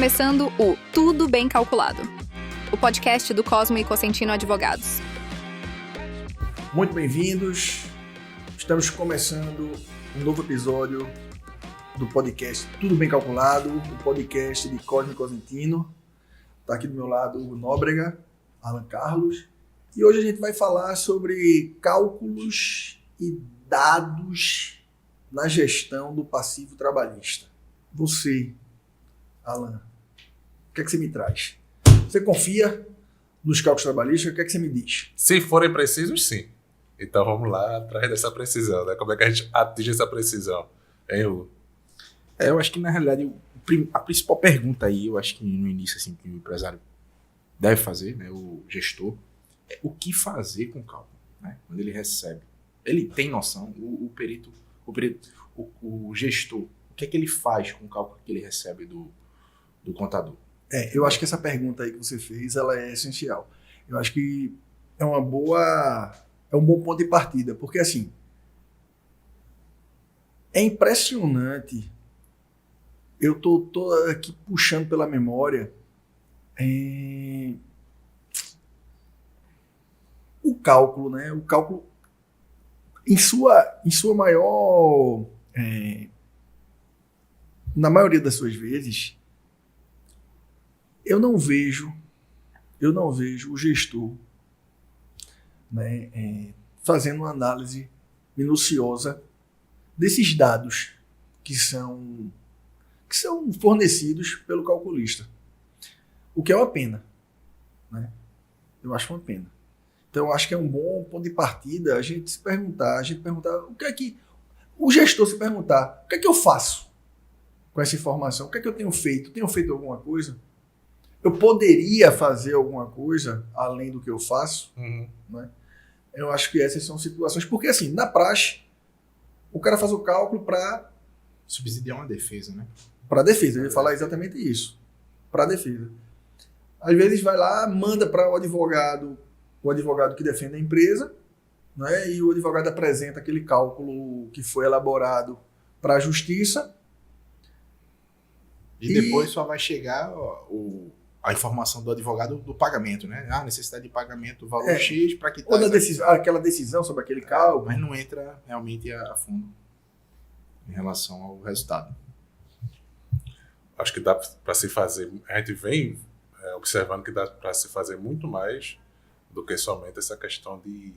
começando o Tudo Bem Calculado, o podcast do Cosmo e Cosentino Advogados. Muito bem-vindos, estamos começando um novo episódio do podcast Tudo Bem Calculado, o podcast de Cosmo e Cosentino. Está aqui do meu lado o Nóbrega, Alan Carlos, e hoje a gente vai falar sobre cálculos e dados na gestão do passivo trabalhista. Você, Alan, o que é que você me traz? Você confia nos cálculos trabalhistas? O que é que você me diz? Se forem precisos, sim. Então vamos lá atrás dessa precisão, né? Como é que a gente atinge essa precisão? Hein, Hugo? Eu acho que, na realidade, a principal pergunta aí, eu acho que no início, assim, que o empresário deve fazer, né, o gestor, é o que fazer com o cálculo, né? Quando ele recebe. Ele tem noção, o gestor, o que é que ele faz com o cálculo que ele recebe do contador? Eu acho que essa pergunta aí que você fez, ela é essencial. Eu acho que é um bom ponto de partida, porque assim, é impressionante, eu tô aqui puxando pela memória, o cálculo, né? O cálculo, em sua maior, na maioria das suas vezes, eu não vejo o gestor, né, fazendo uma análise minuciosa desses dados que são fornecidos pelo calculista. O que é uma pena, né? Eu acho uma pena. Então, eu acho que é um bom ponto de partida a gente perguntar o que é que o gestor se perguntar, o que é que eu faço com essa informação? O que é que eu tenho feito? Tenho feito alguma coisa? Eu poderia fazer alguma coisa além do que eu faço? Né? Eu acho que essas são situações, porque assim, na praxe, o cara faz o cálculo para subsidiar uma defesa, né? Para defesa, eu ia falar exatamente isso. Para defesa. Às vezes vai lá, manda para o advogado que defende a empresa, né? E o advogado apresenta aquele cálculo que foi elaborado para a justiça. E depois só vai chegar a informação do advogado do pagamento, né? Necessidade de pagamento, valor X para quitar. Ou aquela decisão sobre aquele cálculo. Mas não entra realmente a fundo em relação ao resultado. Acho que dá para se fazer, a gente vem observando que dá para se fazer muito mais do que somente essa questão de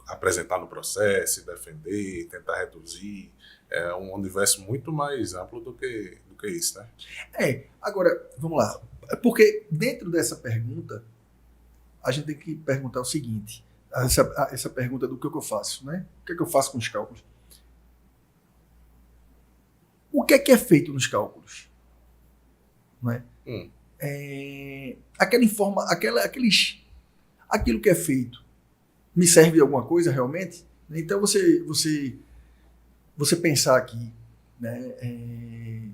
apresentar no processo, defender, tentar reduzir. É um universo muito mais amplo do que isso, né? Agora, vamos lá. Porque dentro dessa pergunta, a gente tem que perguntar o seguinte, essa pergunta do que eu faço, né? O que é que eu faço com os cálculos? O que é feito nos cálculos? Não é? Aquilo que é feito me serve de alguma coisa realmente? Então você pensar aqui, né,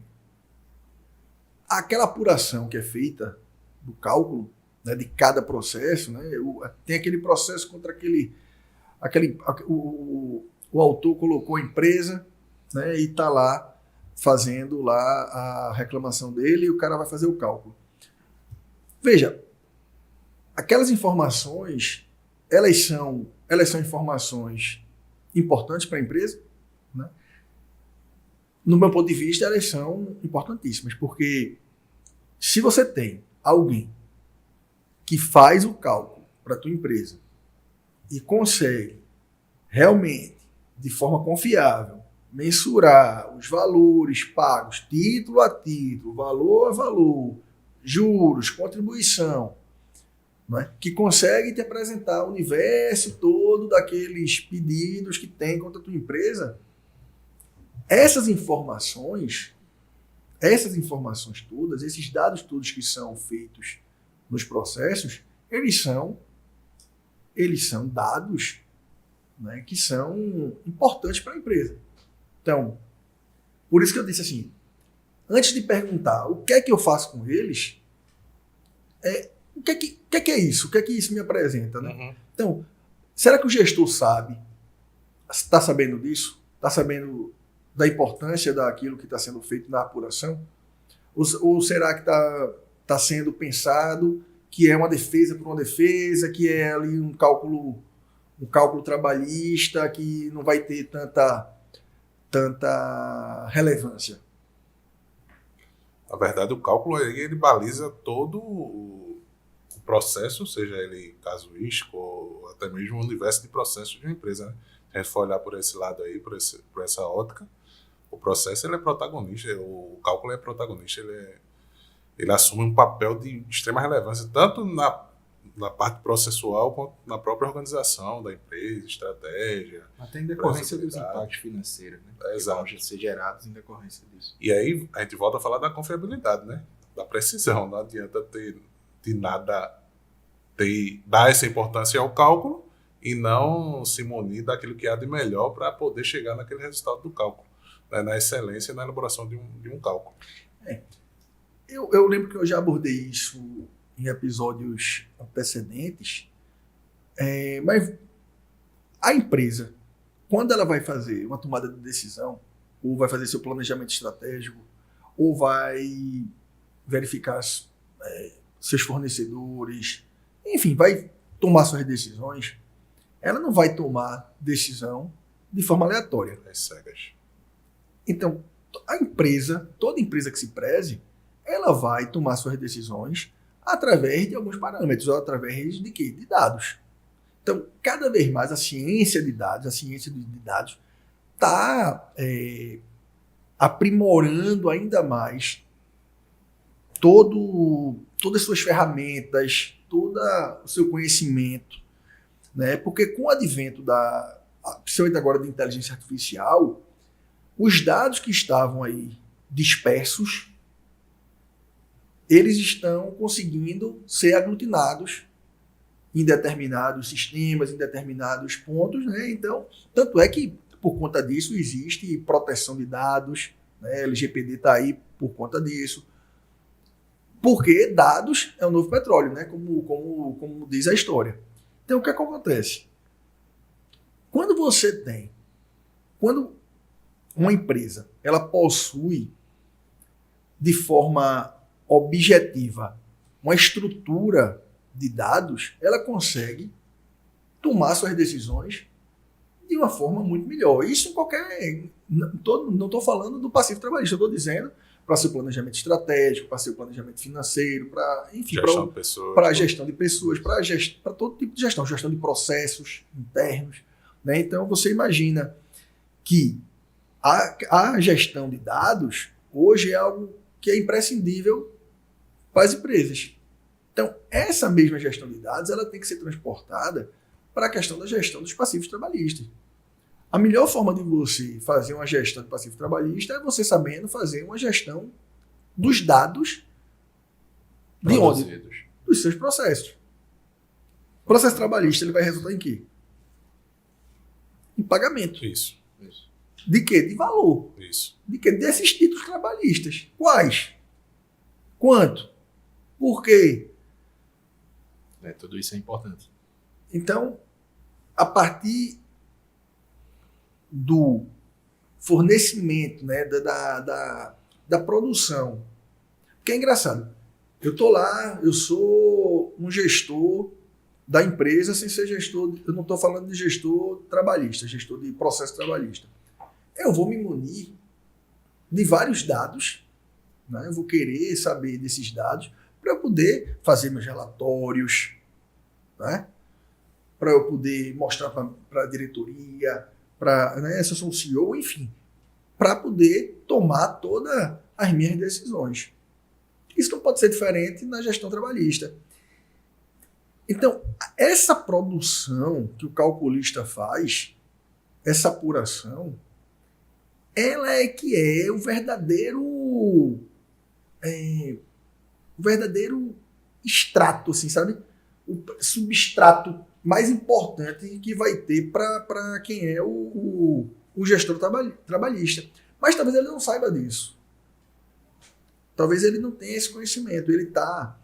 aquela apuração que é feita do cálculo, né, de cada processo, né, tem aquele processo contra o autor colocou a empresa, né, e está lá fazendo lá a reclamação dele e o cara vai fazer o cálculo. Veja, aquelas informações, elas são informações importantes para a empresa, né? No meu ponto de vista, elas são importantíssimas, porque se você tem alguém que faz o cálculo para a tua empresa e consegue realmente, de forma confiável, mensurar os valores pagos título a título, valor a valor, juros, contribuição, né, que consegue te apresentar o universo todo daqueles pedidos que tem contra a tua empresa, essas informações todas, esses dados todos que são feitos nos processos, eles são dados, né, que são importantes para a empresa. Então, por isso que eu disse assim, antes de perguntar o que é que eu faço com eles, o que é isso? O que é que isso me apresenta? Né? Então, será que o gestor sabe? Está sabendo disso? Está sabendo da importância daquilo que está sendo feito na apuração? Ou será que está sendo pensado que é uma defesa por uma defesa, que é ali um cálculo trabalhista que não vai ter tanta relevância? Na verdade, o cálculo ele baliza todo o processo, seja ele casuístico ou até mesmo o universo de processos de uma empresa. Né? Se a gente for olhar por esse lado aí, por essa ótica, o processo ele é protagonista, o cálculo é protagonista, ele assume um papel de extrema relevância, tanto na parte processual quanto na própria organização da empresa, estratégia. Até em decorrência dos impactos financeiros, né? Exato. Que vão ser gerados em decorrência disso. E aí a gente volta a falar da confiabilidade, né? Da precisão. Não adianta dar essa importância ao cálculo e não se munir daquilo que há de melhor para poder chegar naquele resultado do cálculo, né? Na excelência e na elaboração de um cálculo. Eu lembro que eu já abordei isso em episódios antecedentes, mas a empresa, quando ela vai fazer uma tomada de decisão, ou vai fazer seu planejamento estratégico, ou vai verificar seus fornecedores, enfim, vai tomar suas decisões, ela não vai tomar decisão de forma aleatória. As cegas. Então, toda empresa que se preze, ela vai tomar suas decisões através de alguns parâmetros, ou através de quê? De dados. Então, cada vez mais a ciência de dados está aprimorando ainda mais todas as suas ferramentas, todo o seu conhecimento, né? Porque com o advento principalmente agora da inteligência artificial, os dados que estavam aí dispersos, eles estão conseguindo ser aglutinados em determinados sistemas, em determinados pontos, né? Então, tanto é que, por conta disso, existe proteção de dados, né? LGPD está aí por conta disso. Porque dados é o novo petróleo, né? Como diz a história. Então, o que acontece? Quando uma empresa ela possui de forma objetiva uma estrutura de dados, ela consegue tomar suas decisões de uma forma muito melhor. Isso em qualquer... Não estou falando do passivo trabalhista, estou dizendo para seu planejamento estratégico, para seu planejamento financeiro, para gestão de pessoas, para todo tipo de gestão de processos internos, né? Então, você imagina que a gestão de dados hoje é algo que é imprescindível para as empresas. Então, essa mesma gestão de dados ela tem que ser transportada para a questão da gestão dos passivos trabalhistas. A melhor forma de você fazer uma gestão de passivo trabalhista é você sabendo fazer uma gestão dos dados de onde? Dos seus processos. O processo trabalhista ele vai resultar em quê? Em pagamento. Isso. De quê? De valor. Isso. De quê? Desses títulos trabalhistas. Quais? Quanto? Por quê? Tudo isso é importante. Então, a partir do fornecimento, né, da produção. Porque é engraçado. Eu estou lá, eu sou um gestor da empresa sem ser gestor, eu não estou falando de gestor trabalhista, gestor de processo trabalhista. Eu vou me munir de vários dados, né? Eu vou querer saber desses dados para eu poder fazer meus relatórios, né? Para eu poder mostrar para a diretoria, né, se eu sou um CEO, enfim, para poder tomar todas as minhas decisões. Isso não pode ser diferente na gestão trabalhista. Então, essa produção que o calculista faz, essa apuração, ela é que é o verdadeiro extrato, assim, sabe? O substrato mais importante que vai ter para quem é o gestor trabalhista. Mas talvez ele não saiba disso. Talvez ele não tenha esse conhecimento. Ele está...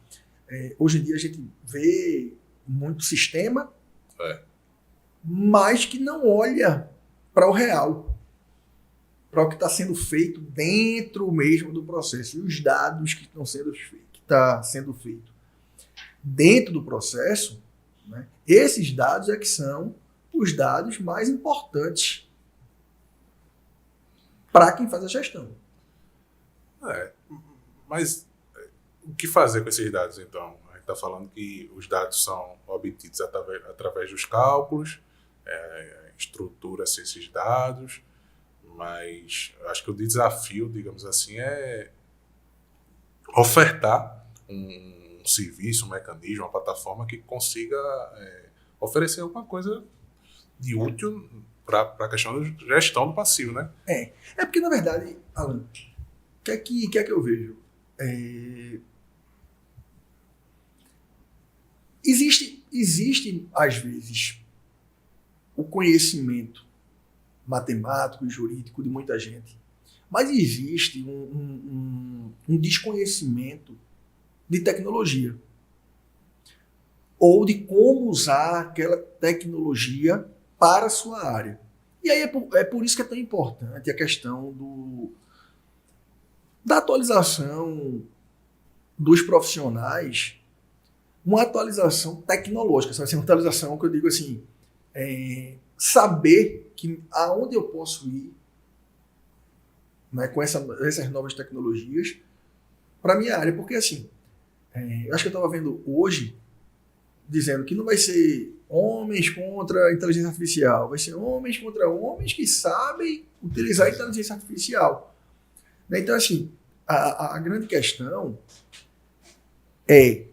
hoje em dia a gente vê muito sistema, mas que não olha para o real. para o que está sendo feito dentro mesmo do processo. E os dados que estão sendo feito dentro do processo, né, esses dados é que são os dados mais importantes para quem faz a gestão. Mas o que fazer com esses dados, então? A gente está falando que os dados são obtidos através dos cálculos, estrutura-se esses dados, mas acho que o desafio, digamos assim, é ofertar um serviço, um mecanismo, uma plataforma que consiga oferecer alguma coisa de útil para a questão da gestão do passivo, né? É porque, na verdade, Alan, o que é que eu vejo? Existe, às vezes, o conhecimento matemático e jurídico de muita gente, mas existe um desconhecimento de tecnologia ou de como usar aquela tecnologia para a sua área. E aí é por isso que é tão importante a questão da atualização dos profissionais, uma atualização tecnológica, sabe? Uma atualização que eu digo assim, saber que aonde eu posso ir, né, com essas novas tecnologias para a minha área, porque assim, acho que eu estava vendo hoje, dizendo que não vai ser homens contra a inteligência artificial, vai ser homens contra homens que sabem utilizar a inteligência artificial. Então, assim, a grande questão é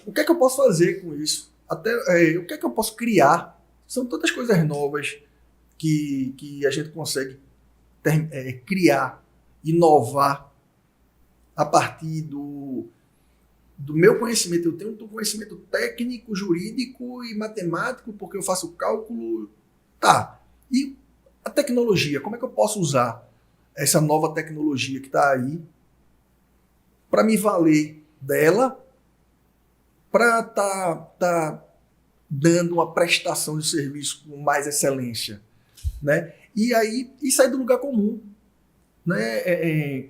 o que é que eu posso fazer com isso? O que é que eu posso criar? São tantas coisas novas que a gente consegue criar, inovar a partir do meu conhecimento. Eu tenho um conhecimento técnico, jurídico e matemático, porque eu faço cálculo. Tá. E a tecnologia, como é que eu posso usar essa nova tecnologia que está aí para me valer dela, para tá dando uma prestação de serviço com mais excelência, né? E aí, e sair do lugar comum, né?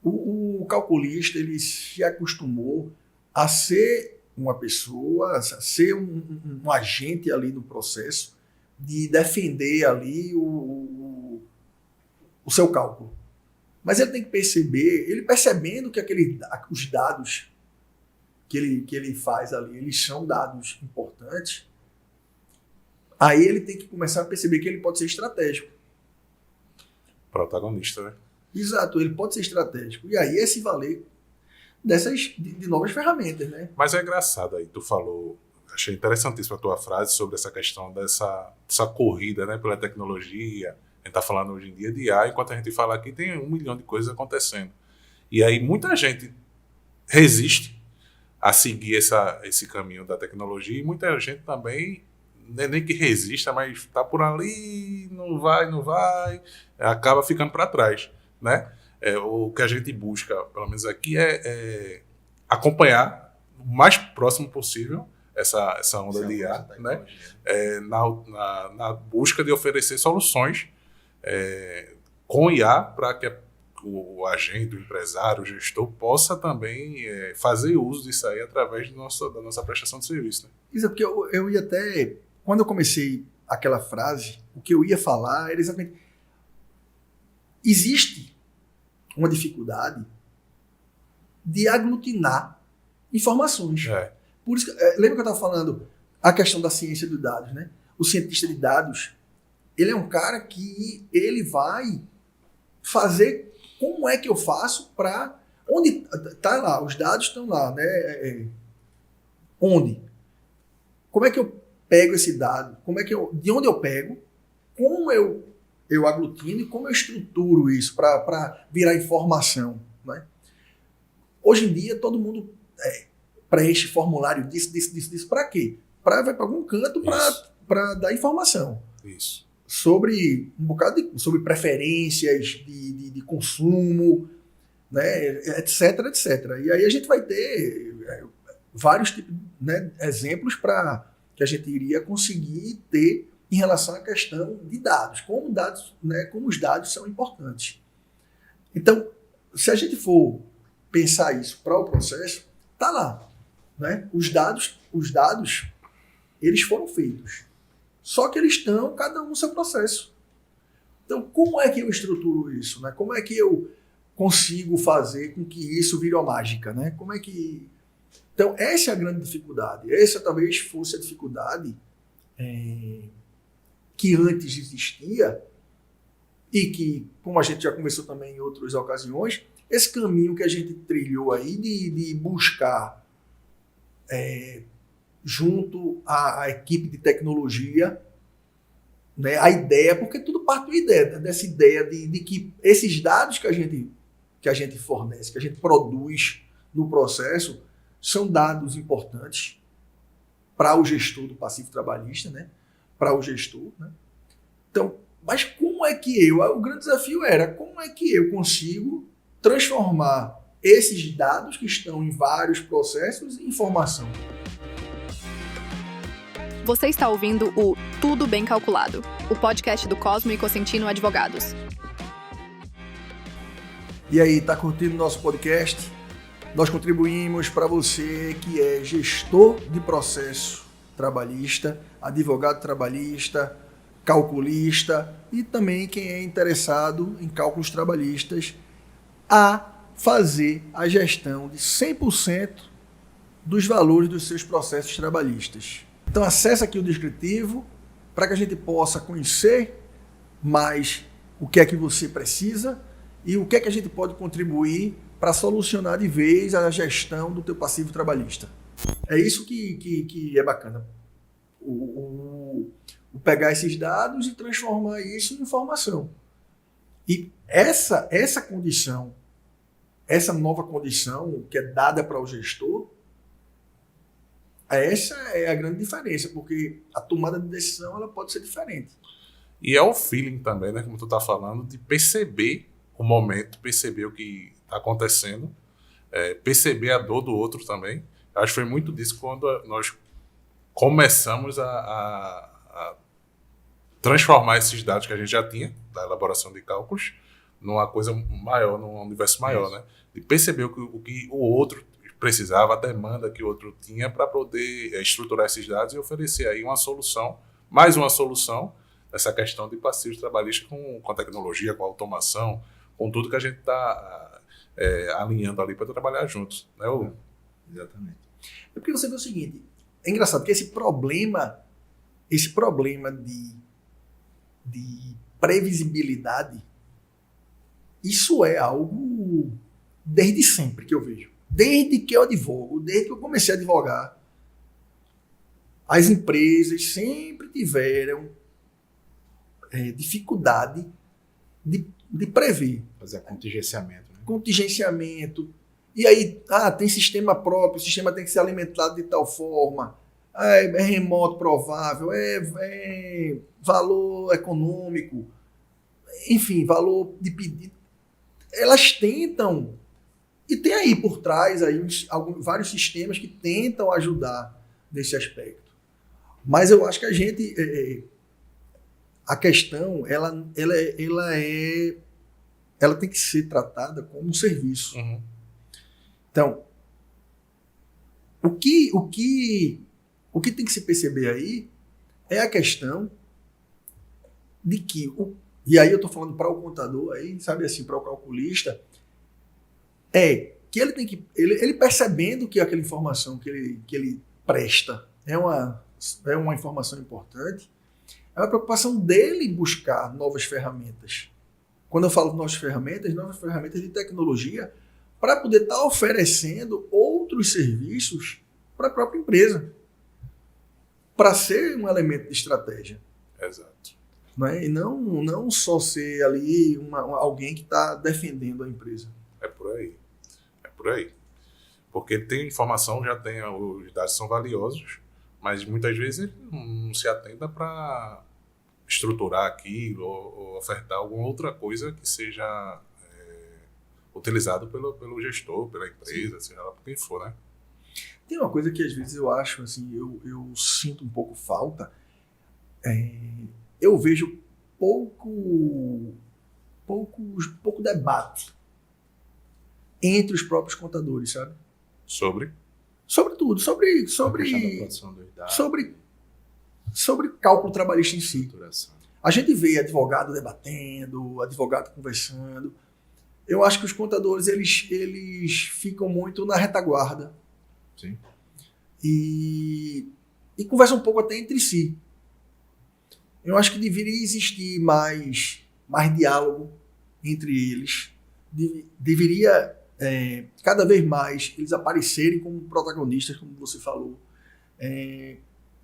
O calculista, ele se acostumou a ser uma pessoa, a ser um agente ali no processo de defender ali o seu cálculo. Mas ele tem que perceber, ele percebendo que os dados que ele faz ali, eles são dados importantes, aí ele tem que começar a perceber que ele pode ser estratégico. Protagonista, né? Exato, ele pode ser estratégico. E aí é se valer de novas ferramentas, né? Mas é engraçado aí, tu falou, achei interessantíssima a tua frase sobre essa questão dessa corrida, né, pela tecnologia. A gente tá falando hoje em dia de IA, enquanto a gente fala aqui tem 1 milhão de coisas acontecendo. E aí muita gente resiste a seguir esse caminho da tecnologia, e muita gente também, nem que resista, mas está por ali, não vai, acaba ficando para trás, né? O que a gente busca, pelo menos aqui, é acompanhar o mais próximo possível essa onda de IA, né? Na busca de oferecer soluções com IA para que o agente, o empresário, o gestor possa também fazer uso disso aí através da nossa prestação de serviço. Né? Isso, porque eu ia até... Quando eu comecei aquela frase, o que eu ia falar era exatamente... Existe uma dificuldade de aglutinar informações. Por isso lembra que eu estava falando a questão da ciência dos dados, né? O cientista de dados, ele é um cara que ele vai fazer... Como é que eu faço para... Onde está lá? Os dados estão lá, né? Onde? Como é que eu pego esse dado? De onde eu pego? Como eu aglutino e como eu estruturo isso para virar informação, né? Hoje em dia, todo mundo preenche formulário disso. Para quê? Vai para algum canto para dar informação. Isso. Sobre um bocado sobre preferências de consumo, né, etc. E aí a gente vai ter vários tipos, né, exemplos para que a gente iria conseguir ter em relação à questão de dados, né, como os dados são importantes. Então, se a gente for pensar isso para o processo, está lá. Né? Os dados, eles foram feitos. Só que eles estão, cada um no seu processo. Então, como é que eu estruturo isso? Né? Como é que eu consigo fazer com que isso vire uma mágica? Né? Como é que... Então, essa é a grande dificuldade. Essa talvez fosse a dificuldade que antes existia e que, como a gente já conversou também em outras ocasiões, esse caminho que a gente trilhou aí de buscar junto à equipe de tecnologia, né, a ideia, porque tudo parte dessa ideia de que esses dados que a gente fornece, que a gente produz no processo, são dados importantes para o gestor do passivo trabalhista, né, para o gestor. Né? Então, mas como é que o grande desafio era, como é que eu consigo transformar esses dados que estão em vários processos em informação? Você está ouvindo o Tudo Bem Calculado, o podcast do Cosmo e Cosentino Advogados. E aí, tá curtindo o nosso podcast? Nós contribuímos para você que é gestor de processo trabalhista, advogado trabalhista, calculista e também quem é interessado em cálculos trabalhistas a fazer a gestão de 100% dos valores dos seus processos trabalhistas. Então acesse aqui o descritivo para que a gente possa conhecer mais o que é que você precisa e o que é que a gente pode contribuir para solucionar de vez a gestão do teu passivo trabalhista. É isso que é bacana. O pegar esses dados e transformar isso em informação. E essa condição, essa nova condição que é dada para o gestor, essa é a grande diferença, porque a tomada de decisão ela pode ser diferente. E é o feeling também, né, como tu tá falando, de perceber o momento, perceber o que está acontecendo, perceber a dor do outro também. Eu acho que foi muito disso quando nós começamos a transformar esses dados que a gente já tinha, da elaboração de cálculos, numa coisa maior, num universo maior, né? De perceber o que o outro precisava, a demanda que o outro tinha para poder estruturar esses dados e oferecer aí uma solução, mais uma solução, nessa questão de passivos trabalhistas com a tecnologia, com a automação, com tudo que a gente está alinhando ali para trabalhar juntos. Né? Exatamente. É porque você vê o seguinte, é engraçado que esse problema de previsibilidade, isso é algo desde sempre que eu vejo. Desde que eu advogo, desde que eu comecei a advogar, as empresas sempre tiveram dificuldade de prever. Fazer contingenciamento. Né? Contingenciamento. E aí, tem sistema próprio, o sistema tem que ser alimentado de tal forma, é remoto provável, é valor econômico, enfim, valor de pedido. Elas tentam, e tem aí por trás aí vários sistemas que tentam ajudar nesse aspecto. Mas eu acho que a questão, ela tem que ser tratada como um serviço. Uhum. Então, o que tem que se perceber aí é a questão de que, e aí eu estou falando para o contador, aí, sabe assim, para o calculista, que ele tem que, ele percebendo que aquela informação que ele presta é uma informação importante, é uma preocupação dele buscar novas ferramentas. Quando eu falo novas ferramentas de tecnologia, para poder estar oferecendo outros serviços para a própria empresa, para ser um elemento de estratégia. Exato. Né? E não só ser ali alguém que está defendendo a empresa. É por aí. Porque tem informação, os dados são valiosos, mas muitas vezes ele não se atenta para estruturar aquilo ou ofertar alguma outra coisa que seja utilizado pelo gestor, pela empresa, seja lá por quem for, né? Tem uma coisa que às vezes eu acho, assim, eu sinto um pouco falta, eu vejo pouco debate entre os próprios contadores, sabe? Sobre Tudo, sobre cálculo trabalhista em si. A gente vê advogado debatendo, advogado conversando. Eu acho que os contadores eles ficam muito na retaguarda. Sim. E conversam um pouco até entre si. Eu acho que deveria existir mais diálogo entre eles. Deveria cada vez mais eles aparecerem como protagonistas, como você falou,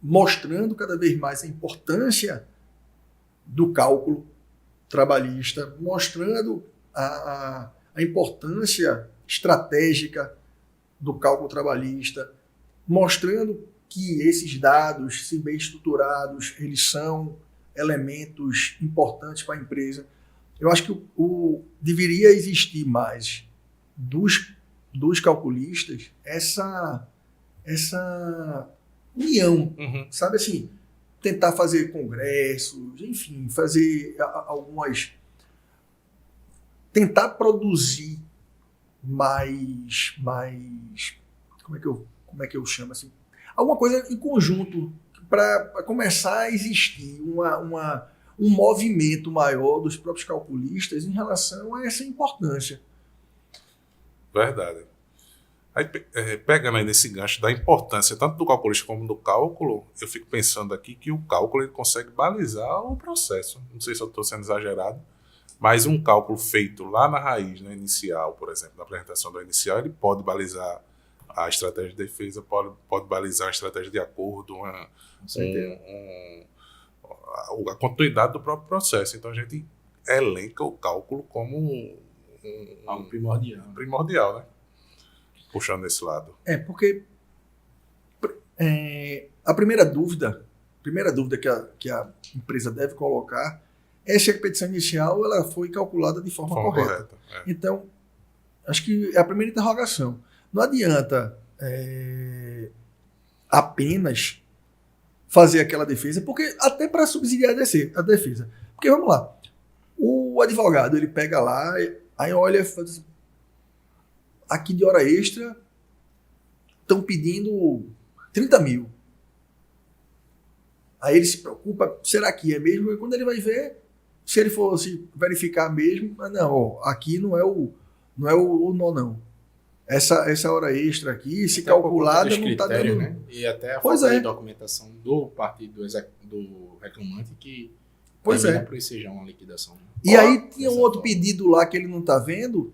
mostrando cada vez mais a importância do cálculo trabalhista, mostrando a importância estratégica do cálculo trabalhista, mostrando que esses dados, se bem estruturados, eles são elementos importantes para a empresa. Eu acho que deveria existir mais dos calculistas essa união, sabe assim, tentar fazer congressos, enfim, fazer tentar produzir mais como é que eu chamo assim, alguma coisa em conjunto para começar a existir um movimento maior dos próprios calculistas em relação a essa importância. Verdade. Aí, pegando aí nesse gancho da importância tanto do calculista como do cálculo, eu fico pensando aqui que o cálculo ele consegue balizar o processo. Não sei se eu estou sendo exagerado, mas um cálculo feito lá na raiz, na inicial, por exemplo, na apresentação do inicial, ele pode balizar a estratégia de defesa, pode balizar a estratégia de acordo, a continuidade do próprio processo. Então a gente elenca o cálculo como algo primordial, né? Puxando esse lado. Porque a primeira dúvida que a empresa deve colocar é se a petição inicial ela foi calculada de forma correta. Então, acho que é a primeira interrogação. Não adianta apenas fazer aquela defesa, porque até para subsidiar a defesa. Porque, vamos lá, o advogado, ele pega lá, aí olha e fala assim, aqui de hora extra estão pedindo 30 mil. Aí ele se preocupa, será que é mesmo? E quando ele vai ver, se ele fosse verificar mesmo, não, aqui não é o nó, não. Essa hora extra aqui, se calculada, não está dando... Né? E até a falta de documentação do partido do reclamante que termina por ensejar uma liquidação. E aí tinha um outro pedido lá que ele não está vendo,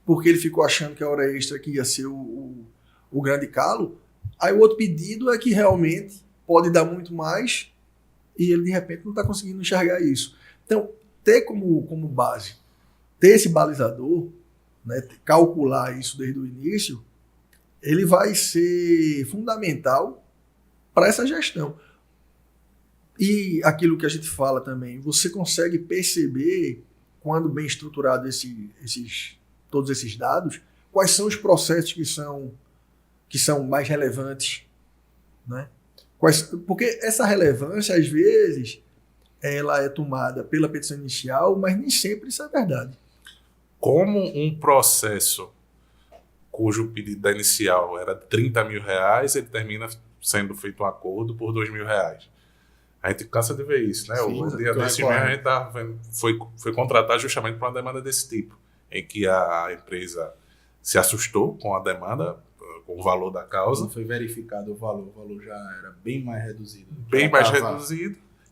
porque ele ficou achando que a hora extra aqui ia ser o grande calo. Aí o outro pedido é que realmente pode dar muito mais e ele de repente não está conseguindo enxergar isso. Então, ter como base, ter esse balizador, né, calcular isso desde o início, ele vai ser fundamental para essa gestão. E aquilo que a gente fala também, você consegue perceber, quando bem estruturado todos esses dados, quais são os processos que são mais relevantes, né? Porque essa relevância, às vezes, ela é tomada pela petição inicial, mas nem sempre isso é verdade. Como um processo cujo pedido da inicial era 30 mil reais, ele termina sendo feito um acordo por 2 mil reais. A gente cansa de ver isso, né? Sim, o dia desse mesmo a gente tá vendo, foi contratado justamente para uma demanda desse tipo, em que a empresa se assustou com a demanda, com o valor da causa. Quando foi verificado o valor já era bem mais reduzido.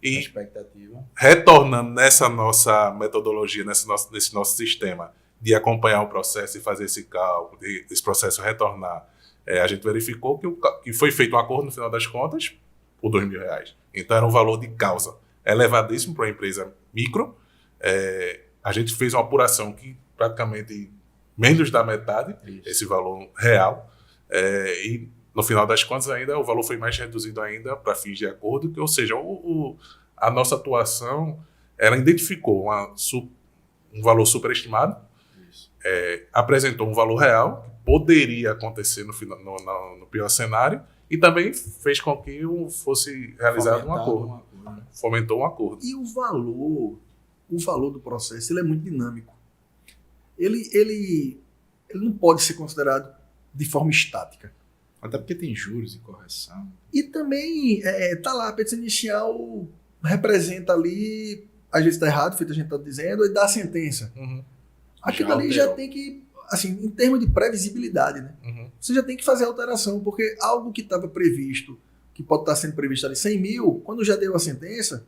E expectativa. Retornando nessa nossa metodologia, nesse nosso sistema de acompanhar o processo e fazer esse cálculo, esse processo retornar, a gente verificou que foi feito um acordo no final das contas por 2 mil reais. Então era um valor de causa elevadíssimo para uma empresa micro. A gente fez uma apuração que praticamente menos da metade, esse valor real, e no final das contas ainda o valor foi mais reduzido ainda para fins de acordo, ou seja, a nossa atuação ela identificou um valor superestimado, apresentou um valor real que poderia acontecer no pior cenário e também fez com que fosse realizado um acordo. fomentou um acordo. E o valor do processo, ele é muito dinâmico. Ele não pode ser considerado de forma estática. Até porque tem juros e correção. E também tá lá, a petição inicial representa ali, às vezes está errado, feito a gente está dizendo, e dá a sentença. Uhum. Aquilo Já ali alterou. já tem que, assim, em termos de previsibilidade, né? Uhum. Você já tem que fazer alteração, porque algo que estava previsto, que pode estar sendo previsto ali 100 mil, quando já deu a sentença,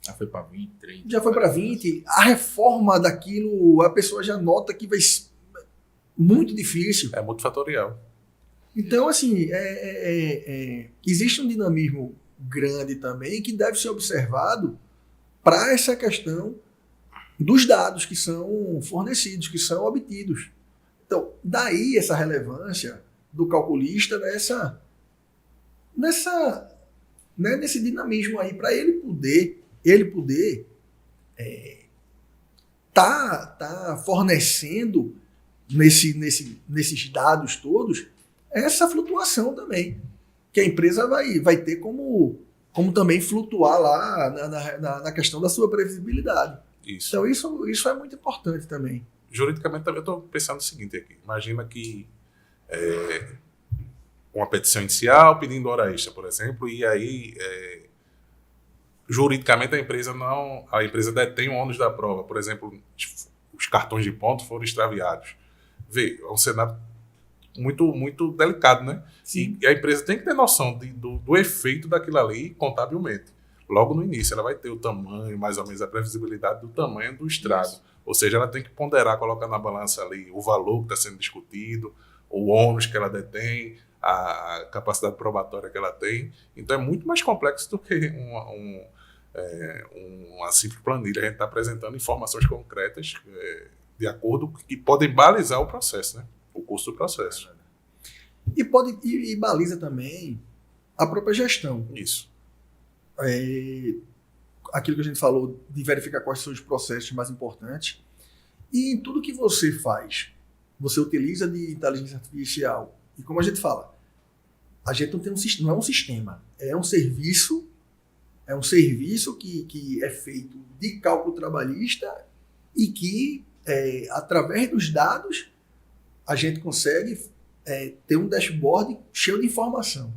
Já foi para 20, 30. já foi para 20, a reforma daquilo, a pessoa já nota que vai ser muito difícil. É multifatorial. Então, assim, existe um dinamismo grande também que deve ser observado para essa questão dos dados que são fornecidos, que são obtidos. Então, daí essa relevância do calculista nesse dinamismo aí, para ele poder tá fornecendo nesses dados todos essa flutuação também, que a empresa vai ter como também flutuar lá na questão da sua previsibilidade. Isso. Então isso é muito importante também. Juridicamente, também eu estou pensando o seguinte aqui. Imagina que uma petição inicial pedindo hora extra, por exemplo, e aí juridicamente a empresa detém o ônus da prova. Por exemplo, os cartões de ponto foram extraviados. Vê, é um cenário muito, muito delicado, né? Sim. E a empresa tem que ter noção do efeito daquilo ali contabilmente. Logo no início, ela vai ter o tamanho, mais ou menos a previsibilidade do tamanho do estrago. Isso. Ou seja, ela tem que ponderar, colocar na balança ali o valor que está sendo discutido, o ônus que ela detém, a capacidade probatória que ela tem. Então é muito mais complexo do que uma simples planilha. A gente está apresentando informações concretas de acordo que podem balizar o processo, né? O custo do processo. E baliza também a própria gestão. Isso. Aquilo que a gente falou de verificar quais são os processos mais importantes. E em tudo que você faz, você utiliza de inteligência artificial. E como a gente fala, a gente não tem não é um sistema, é um serviço que é feito de cálculo trabalhista e que, através dos dados, a gente consegue ter um dashboard cheio de informação,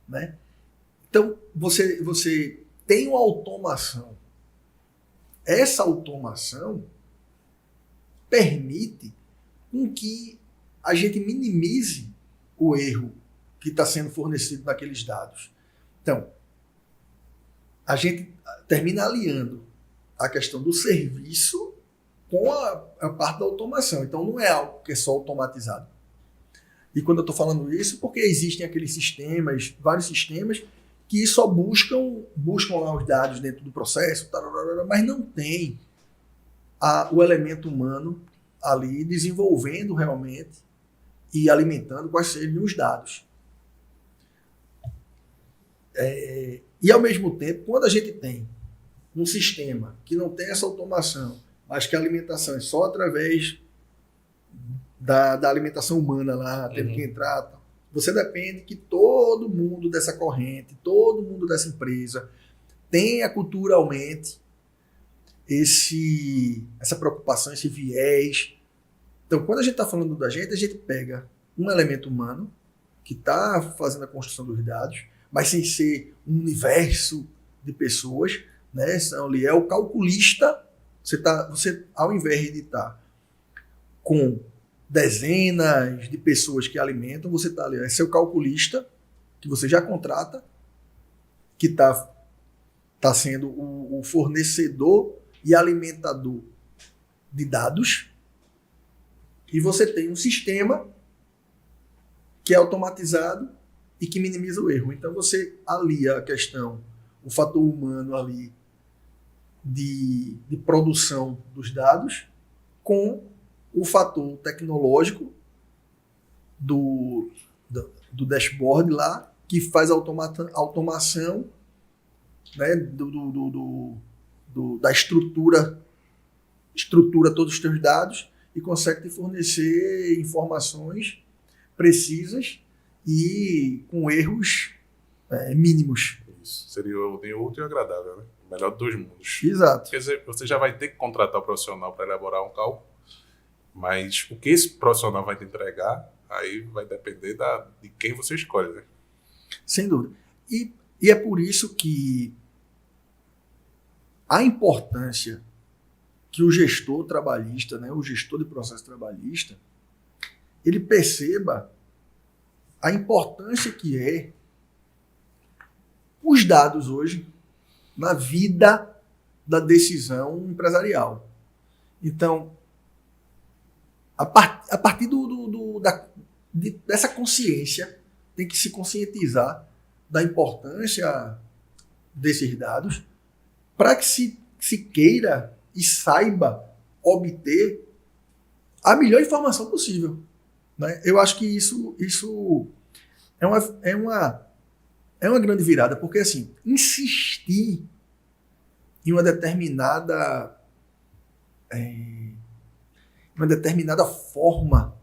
né? Então, você tem uma automação. Essa automação permite com que a gente minimize o erro que está sendo fornecido naqueles dados. Então, a gente termina aliando a questão do serviço com a parte da automação. Então, não é algo que é só automatizado. E quando eu estou falando isso, porque existem aqueles sistemas, vários sistemas, que só buscam lá os dados dentro do processo, mas não tem o elemento humano ali desenvolvendo realmente e alimentando quais seriam os dados. E ao mesmo tempo, quando a gente tem um sistema que não tem essa automação, mas que a alimentação é só através da alimentação humana lá, tendo que entrar, você depende que todo mundo dessa corrente, todo mundo dessa empresa tenha culturalmente essa preocupação, esse viés. Então, quando a gente está falando da gente, a gente pega um elemento humano que está fazendo a construção dos dados, mas sem ser um universo de pessoas, né? Ele é o calculista. Você, ao invés de estar com dezenas de pessoas que alimentam, você está ali, é seu calculista, que você já contrata, que está sendo o fornecedor e alimentador de dados, e você tem um sistema que é automatizado e que minimiza o erro. Então você alia a questão, o fator humano ali de produção dos dados com o fator tecnológico do dashboard lá, que faz a automação, né, da estrutura todos os teus dados e consegue te fornecer informações precisas e com erros mínimos. Isso. Seria o útil e o agradável, né? O melhor dos dois mundos. Exato. Quer dizer, você já vai ter que contratar o profissional para elaborar um cálculo, mas o que esse profissional vai te entregar, aí vai depender de quem você escolhe, né? Sem dúvida. E é por isso que a importância que o gestor trabalhista, né, o gestor de processo trabalhista, ele perceba a importância que é os dados hoje na vida da decisão empresarial. Então, a partir dessa consciência, tem que se conscientizar da importância desses dados para que se queira e saiba obter a melhor informação possível. Né? Eu acho que isso é uma grande virada, porque assim, insistir em uma determinada forma,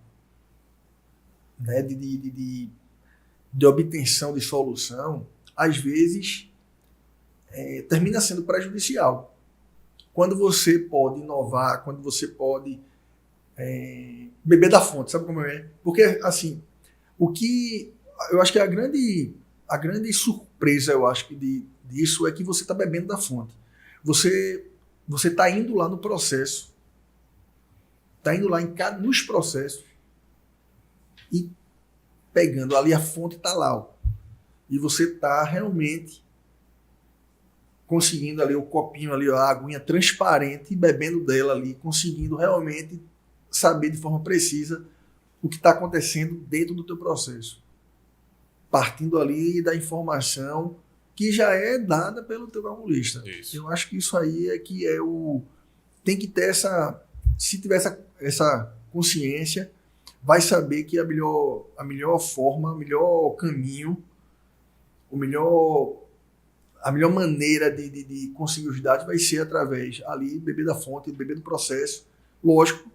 né, de obtenção de solução, às vezes termina sendo prejudicial. Quando você pode inovar, quando você pode beber da fonte, sabe como é? Porque, assim, o que eu acho que a grande surpresa, eu acho que disso é que você está bebendo da fonte. Você está indo lá no processo, está indo lá nos processos e pegando ali a fonte está lá. Ó, e você está realmente conseguindo ali o copinho ali, a aguinha transparente, bebendo dela ali, conseguindo realmente saber de forma precisa o que está acontecendo dentro do teu processo. Partindo ali da informação que já é dada pelo teu calculista. Isso. Eu acho que isso aí é que tem que ter se tiver essa consciência, vai saber que a melhor forma, o melhor caminho, a melhor maneira de conseguir os dados vai ser através ali, beber da fonte, beber do processo, lógico,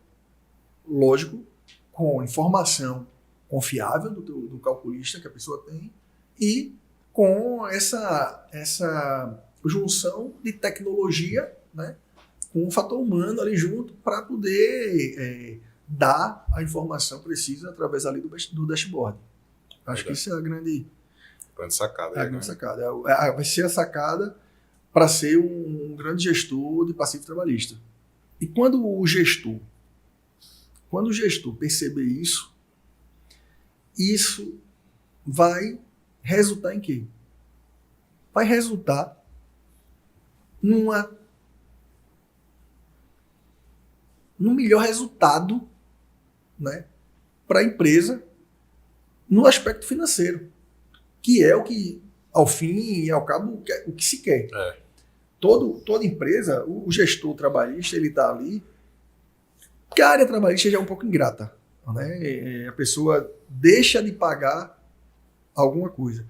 com informação confiável do calculista que a pessoa tem e com essa junção de tecnologia, né, com o fator humano ali junto para poder dar a informação precisa através ali do dashboard. Acho que isso é a grande sacada. grande sacada. Vai ser a sacada para ser um grande gestor de passivo trabalhista. E quando o gestor perceber isso vai resultar em quê? Vai resultar num melhor resultado, né, para a empresa no aspecto financeiro, que é o que, ao fim e ao cabo, o que se quer. Toda empresa, o gestor trabalhista, ele está ali, porque a área trabalhista já é um pouco ingrata. Né? A pessoa deixa de pagar alguma coisa.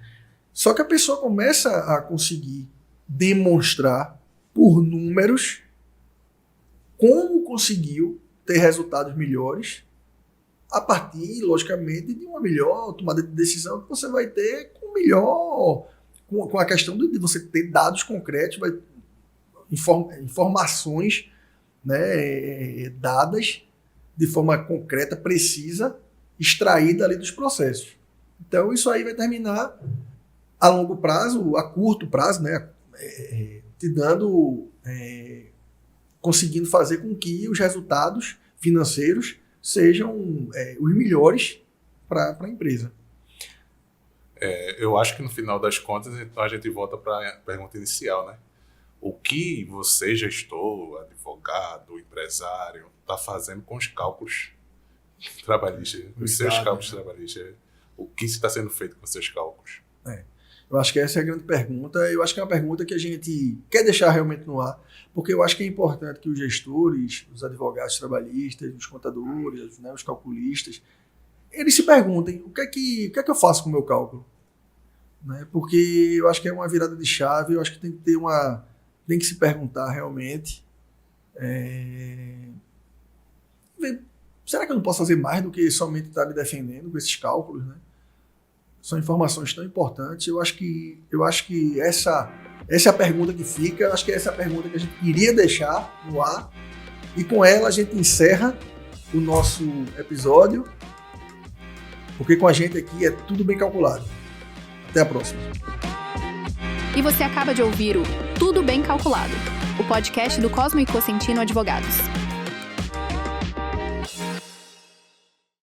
Só que a pessoa começa a conseguir demonstrar por números como conseguiu ter resultados melhores a partir, logicamente, de uma melhor tomada de decisão que você vai ter com a questão de você ter dados concretos, informações, né, dadas de forma concreta, precisa, extraída ali dos processos. Então, isso aí vai terminar a longo prazo, a curto prazo, né, te dando, conseguindo fazer com que os resultados financeiros sejam os melhores para a empresa. Eu acho que no final das contas a gente volta para a pergunta inicial, né? O que você, gestor, advogado, empresário, está fazendo com os cálculos trabalhistas, os seus cálculos trabalhistas? O que está sendo feito com os seus cálculos? Eu acho que essa é a grande pergunta. Eu acho que é uma pergunta que a gente quer deixar realmente no ar, porque eu acho que é importante que os gestores, os advogados trabalhistas, os contadores, né, os calculistas, eles se perguntem o que é que eu faço com o meu cálculo. Né? Porque eu acho que é uma virada de chave, eu acho que tem que se perguntar realmente, será que eu não posso fazer mais do que somente estar me defendendo com esses cálculos? Né? São informações tão importantes. Eu acho que essa é a pergunta que fica. Eu acho que essa é a pergunta que a gente queria deixar no ar. E com ela a gente encerra o nosso episódio. Porque com a gente aqui é tudo bem calculado. Até a próxima. E você acaba de ouvir o Tudo Bem Calculado, o podcast do Cosmo e Cosentino Advogados.